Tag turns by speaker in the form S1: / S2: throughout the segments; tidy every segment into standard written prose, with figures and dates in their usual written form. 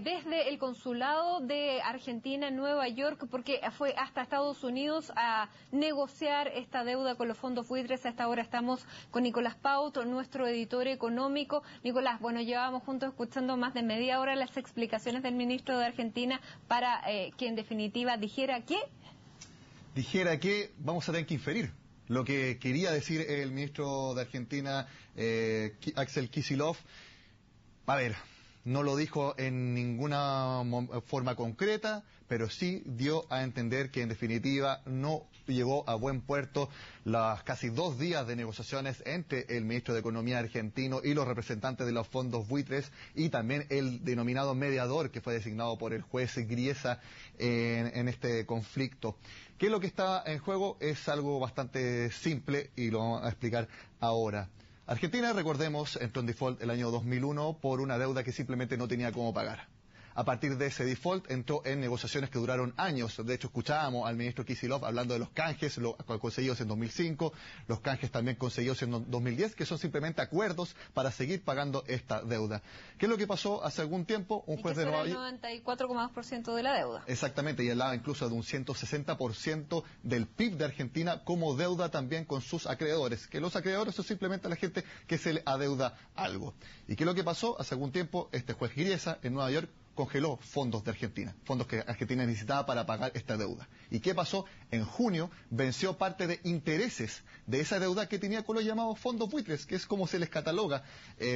S1: desde el consulado de Argentina en Nueva York, porque fue hasta Estados Unidos a negociar esta deuda con los fondos buitres. A esta hora estamos con Nicolás Paut, nuestro editor económico. Nicolás, bueno, llevábamos juntos escuchando más de media hora las explicaciones del ministro de Argentina para que en definitiva dijera que
S2: vamos a tener que inferir lo que quería decir el ministro de Argentina, Axel Kicillof. A ver, no lo dijo en ninguna forma concreta, pero sí dio a entender que en definitiva no llegó a buen puerto las casi 2 días de negociaciones entre el ministro de Economía argentino y los representantes de los fondos buitres y también el denominado mediador que fue designado por el juez Griesa en este conflicto. ¿Qué es lo que está en juego? Es algo bastante simple y lo vamos a explicar ahora. Argentina, recordemos, entró en default el año 2001 por una deuda que simplemente no tenía cómo pagar. A partir de ese default entró en negociaciones que duraron años. De hecho, escuchábamos al ministro Kicillof hablando de los canjes conseguidos en 2005, los canjes también conseguidos en 2010, que son simplemente acuerdos para seguir pagando esta deuda. ¿Qué es lo que pasó hace algún tiempo? Un juez de Nueva York...
S1: el 94,2% de la deuda.
S2: Exactamente, y hablaba incluso de un 160% del PIB de Argentina como deuda también con sus acreedores, que los acreedores son simplemente la gente que se le adeuda algo. ¿Y qué es lo que pasó? Hace algún tiempo, este juez Griesa en Nueva York congeló fondos de Argentina, fondos que Argentina necesitaba para pagar esta deuda. ¿Y qué pasó? En junio venció parte de intereses de esa deuda que tenía con los llamados fondos buitres, que es como se les cataloga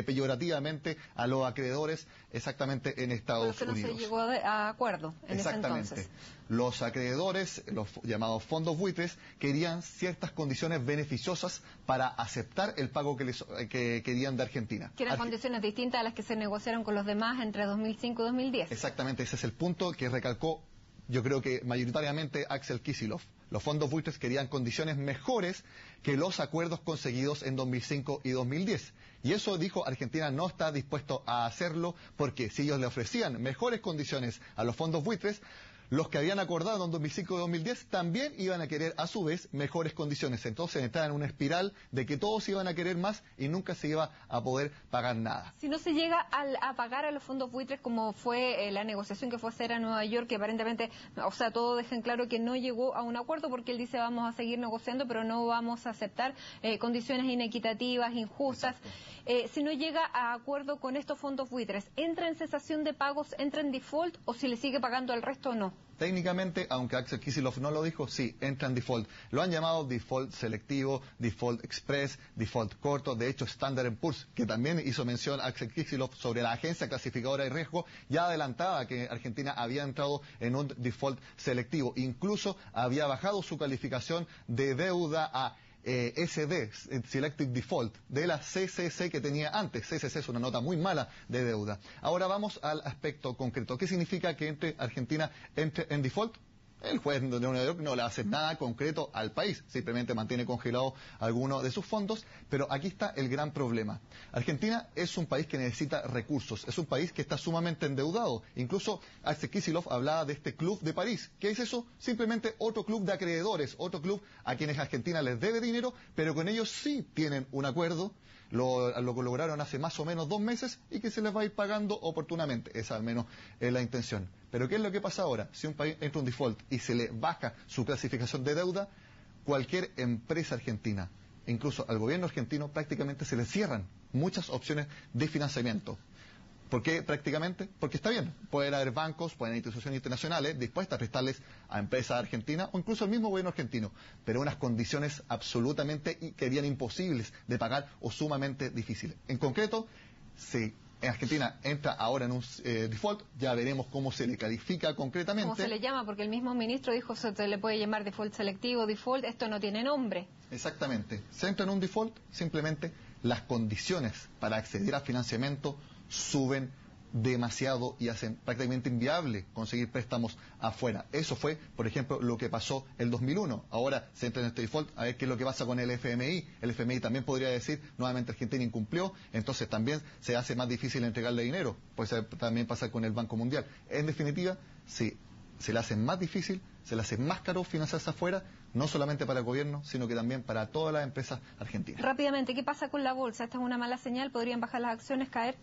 S2: peyorativamente a los acreedores exactamente en Estados Unidos.
S1: No se llegó a acuerdo en ese entonces.
S2: Los acreedores, los llamados fondos buitres, querían ciertas condiciones beneficiosas para aceptar el pago que querían de Argentina.
S1: Que eran condiciones distintas a las que se negociaron con los demás entre 2005 y 2010.
S2: Exactamente, ese es el punto que recalcó, yo creo que mayoritariamente Axel Kicillof. Los fondos buitres querían condiciones mejores que los acuerdos conseguidos en 2005 y 2010. Y eso, dijo, Argentina no está dispuesto a hacerlo porque si ellos le ofrecían mejores condiciones a los fondos buitres, los que habían acordado en 2005 y 2010 también iban a querer a su vez mejores condiciones. Entonces estaban en una espiral de que todos iban a querer más y nunca se iba a poder pagar nada.
S1: Si no se llega a pagar a los fondos buitres, como fue la negociación que fue a hacer a Nueva York, que aparentemente, o sea, todo deja en claro que no llegó a un acuerdo porque él dice vamos a seguir negociando, pero no vamos a aceptar condiciones inequitativas, injustas. Si no llega a acuerdo con estos fondos buitres, ¿entra en cesación de pagos, entra en default o si le sigue pagando al resto o no?
S2: Técnicamente, aunque Axel Kicillof no lo dijo, sí, entra en default. Lo han llamado default selectivo, default express, default corto. De hecho, Standard & Poor's, que también hizo mención a Axel Kicillof sobre la agencia clasificadora de riesgo, ya adelantaba que Argentina había entrado en un default selectivo. Incluso había bajado su calificación de deuda a SD, Selective Default, de la CCC que tenía antes. CCC es una nota muy mala de deuda. Ahora vamos al aspecto concreto. ¿Qué significa que Argentina entre en default? El juez de Nueva York no le hace nada concreto al país, simplemente mantiene congelado algunos de sus fondos, pero aquí está el gran problema. Argentina es un país que necesita recursos, es un país que está sumamente endeudado. Incluso Axel Kicillof hablaba de este Club de París. ¿Qué es eso? Simplemente otro club de acreedores, otro club a quienes Argentina les debe dinero, pero con ellos sí tienen un acuerdo, lo que lograron hace más o menos 2 meses y que se les va a ir pagando oportunamente. Esa al menos es la intención. Pero ¿qué es lo que pasa ahora? Si un país entra en un default y se le baja su clasificación de deuda, cualquier empresa argentina, incluso al gobierno argentino, prácticamente se le cierran muchas opciones de financiamiento. ¿Por qué prácticamente? Porque está bien, pueden haber bancos, pueden haber instituciones internacionales dispuestas a prestarles a empresas argentinas o incluso al mismo gobierno argentino, pero unas condiciones absolutamente que serían imposibles de pagar o sumamente difíciles. En concreto, si Argentina entra ahora en un default, ya veremos cómo se le califica concretamente.
S1: ¿Cómo se le llama? Porque el mismo ministro dijo se le puede llamar default selectivo, default, esto no tiene nombre.
S2: Exactamente. Se entra en un default, simplemente las condiciones para acceder a financiamiento suben demasiado y hacen prácticamente inviable conseguir préstamos afuera. Eso fue, por ejemplo, lo que pasó el 2001. Ahora se entra en este default, a ver qué es lo que pasa con el FMI. El FMI también podría decir, nuevamente Argentina incumplió, entonces también se hace más difícil entregarle dinero. Puede también pasar con el Banco Mundial. En definitiva, sí, se le hace más difícil, se le hace más caro financiarse afuera, no solamente para el gobierno, sino que también para todas las empresas argentinas.
S1: Rápidamente, ¿qué pasa con la bolsa? ¿Esta es una mala señal? ¿Podrían bajar las acciones, caer?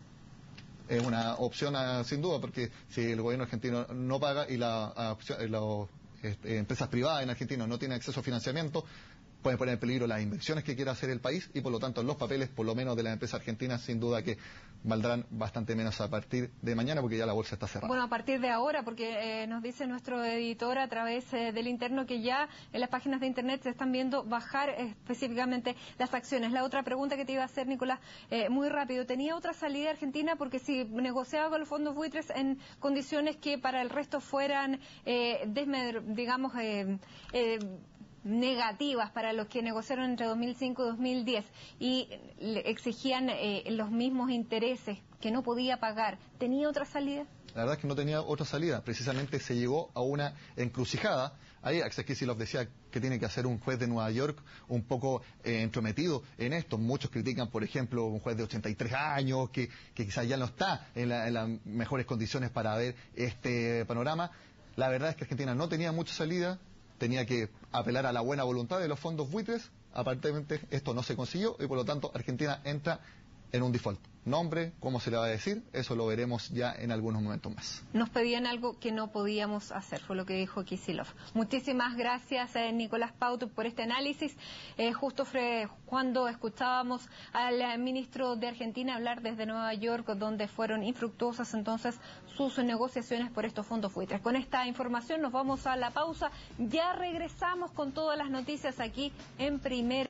S2: es una opción sin duda, porque si el gobierno argentino no paga y las empresas privadas en Argentina no tienen acceso a financiamiento, pueden poner en peligro las inversiones que quiera hacer el país y por lo tanto los papeles, por lo menos de las empresas argentinas, sin duda que valdrán bastante menos a partir de mañana porque ya la bolsa está cerrada.
S1: Bueno, a partir de ahora, porque nos dice nuestro editor a través del interno que ya en las páginas de internet se están viendo bajar específicamente las acciones. La otra pregunta que te iba a hacer, Nicolás, muy rápido, ¿tenía otra salida Argentina? Porque si negociaba con los fondos buitres en condiciones que para el resto fueran, digamos, negativas para los que negociaron entre 2005 y 2010 y le exigían los mismos intereses que no podía pagar, ¿tenía otra salida?
S2: La verdad es que no tenía otra salida, precisamente se llegó a una encrucijada. Ahí Axel Kicillof decía que tiene que hacer un juez de Nueva York un poco entrometido en esto. Muchos critican, por ejemplo, un juez de 83 años que quizás ya no está en las mejores condiciones para ver este panorama. La verdad es que Argentina no tenía mucha salida, tenía que apelar a la buena voluntad de los fondos buitres. Aparentemente esto no se consiguió y por lo tanto Argentina entra en un default. Nombre, cómo se le va a decir, eso lo veremos ya en algunos momentos más.
S1: Nos pedían algo que no podíamos hacer, fue lo que dijo Kicillof. Muchísimas gracias, Nicolás Pauto, por este análisis. Justo cuando escuchábamos al ministro de Argentina hablar desde Nueva York, donde fueron infructuosas entonces sus negociaciones por estos fondos buitres. Con esta información nos vamos a la pausa. Ya regresamos con todas las noticias aquí en Primera.